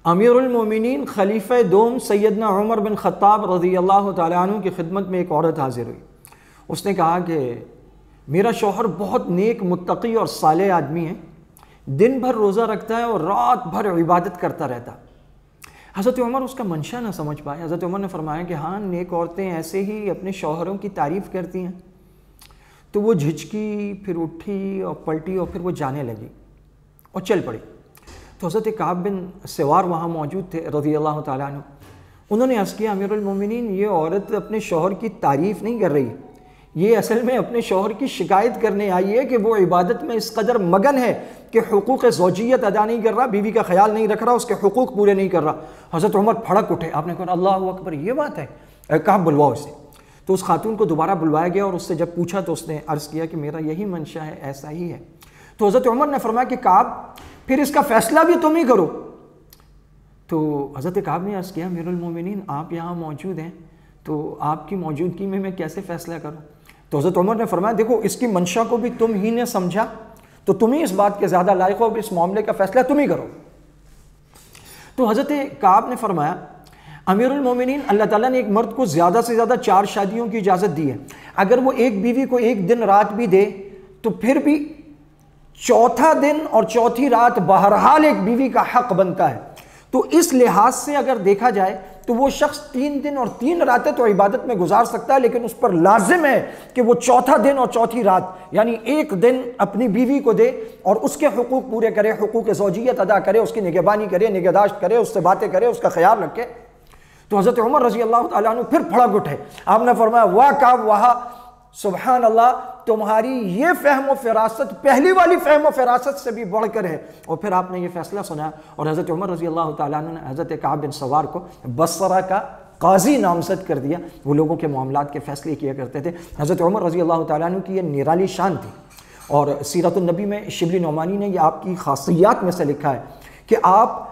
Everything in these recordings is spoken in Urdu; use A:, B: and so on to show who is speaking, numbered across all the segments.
A: امیر المومنین خلیفہ دوم سیدنا عمر بن خطاب رضی اللہ تعالیٰ عنہ کی خدمت میں ایک عورت حاضر ہوئی۔ اس نے کہا کہ میرا شوہر بہت نیک متقی اور صالح آدمی ہے، دن بھر روزہ رکھتا ہے اور رات بھر عبادت کرتا رہتا۔ حضرت عمر اس کا منشا نہ سمجھ پائے۔ حضرت عمر نے فرمایا کہ ہاں، نیک عورتیں ایسے ہی اپنے شوہروں کی تعریف کرتی ہیں۔ تو وہ جھجکی، پھر اٹھی اور پلٹی اور پھر وہ جانے لگی اور چل پڑی۔ تو حضرت کعب بن سوار وہاں موجود تھے رضی اللہ تعالیٰ عنہ۔ انہوں نے عرض کیا، امیر المومنین، یہ عورت اپنے شوہر کی تعریف نہیں کر رہی، یہ اصل میں اپنے شوہر کی شکایت کرنے آئی ہے کہ وہ عبادت میں اس قدر مگن ہے کہ حقوق زوجیت ادا نہیں کر رہا، بیوی کا خیال نہیں رکھ رہا، اس کے حقوق پورے نہیں کر رہا۔ حضرت عمر پھڑک اٹھے۔ آپ نے کہا اللہ اکبر، یہ بات ہے، کہا بلواؤ اسے۔ تو اس خاتون کو دوبارہ بلوایا گیا اور اس سے جب پوچھا تو اس نے عرض کیا کہ میرا یہی منشا ہے، ایسا ہی ہے۔ تو حضرت عمر نے فرمایا کہ کعب، پھر اس کا فیصلہ بھی تم ہی کرو۔ تو حضرت کعب نے عرض کیا، امیر المومنین، آپ یہاں موجود ہیں تو آپ کی موجودگی میں کیسے فیصلہ کروں؟ تو حضرت عمر نے فرمایا، دیکھو، اس کی منشا کو بھی تم ہی نے سمجھا تو تم ہی اس بات کے زیادہ لائق ہو، اس معاملے کا فیصلہ تم ہی کرو۔ تو حضرت کعب نے فرمایا، امیر المومنین، اللہ تعالیٰ نے ایک مرد کو زیادہ سے زیادہ 4 شادیوں کی اجازت دی ہے۔ اگر وہ ایک بیوی کو ایک دن رات بھی دے تو پھر بھی چوتھا دن اور چوتھی رات بہرحال ایک بیوی کا حق بنتا ہے۔ تو اس لحاظ سے اگر دیکھا جائے تو وہ شخص 3 دن اور 3 راتیں تو عبادت میں گزار سکتا ہے، لیکن اس پر لازم ہے کہ وہ چوتھا دن اور چوتھی رات یعنی ایک دن اپنی بیوی کو دے اور اس کے حقوق پورے کرے، حقوق زوجیت ادا کرے، اس کی نگہبانی کرے، نگہداشت کرے، اس سے باتیں کرے، اس کا خیال رکھے۔ تو حضرت عمر رضی اللہ تعالیٰ عنہ پھر پھڑک اٹھے۔ آپ نے فرمایا، واہ کعب، واہ، سبحان اللہ، تمہاری یہ فہم و فراست پہلی والی فہم و فراست سے بھی بڑھ کر ہے۔ اور پھر آپ نے یہ فیصلہ سنا اور حضرت عمر رضی اللہ تعالیٰ عنہ نے حضرت کعب بن سوار کو بصرہ کا قاضی نامزد کر دیا۔ وہ لوگوں کے معاملات کے فیصلے کیا کرتے تھے۔ حضرت عمر رضی اللہ تعالیٰ عنہ کی یہ نرالی شان تھی۔ اور سیرت النبی میں شبلی نعمانی نے یہ آپ کی خاصیات میں سے لکھا ہے کہ آپ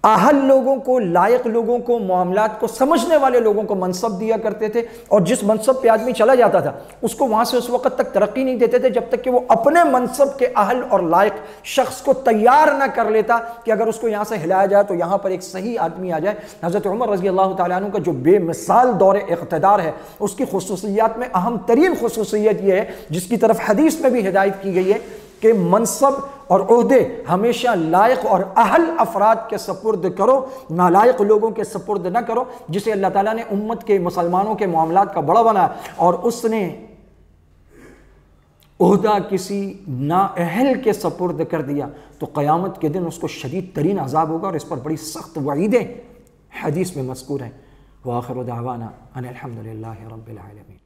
A: اہل لوگوں کو، لائق لوگوں کو، معاملات کو سمجھنے والے لوگوں کو منصب دیا کرتے تھے، اور جس منصب پہ آدمی چلا جاتا تھا اس کو وہاں سے اس وقت تک ترقی نہیں دیتے تھے جب تک کہ وہ اپنے منصب کے اہل اور لائق شخص کو تیار نہ کر لیتا کہ اگر اس کو یہاں سے ہلایا جائے تو یہاں پر ایک صحیح آدمی آ جائے۔ حضرت عمر رضی اللہ تعالیٰ عنہ کا جو بے مثال دور اقتدار ہے، اس کی خصوصیات میں اہم ترین خصوصیت یہ ہے، جس کی طرف حدیث میں بھی ہدایت کی گئی ہے، کہ منصب اور عہدے ہمیشہ لائق اور اہل افراد کے سپرد کرو، نالائق لوگوں کے سپرد نہ کرو۔ جسے اللہ تعالیٰ نے امت کے، مسلمانوں کے معاملات کا بڑا بنایا اور اس نے عہدہ کسی نااہل کے سپرد کر دیا تو قیامت کے دن اس کو شدید ترین عذاب ہوگا، اور اس پر بڑی سخت وعیدیں حدیث میں مذکور ہیں۔ وآخر دعوانا ان الحمد للہ رب العالمین۔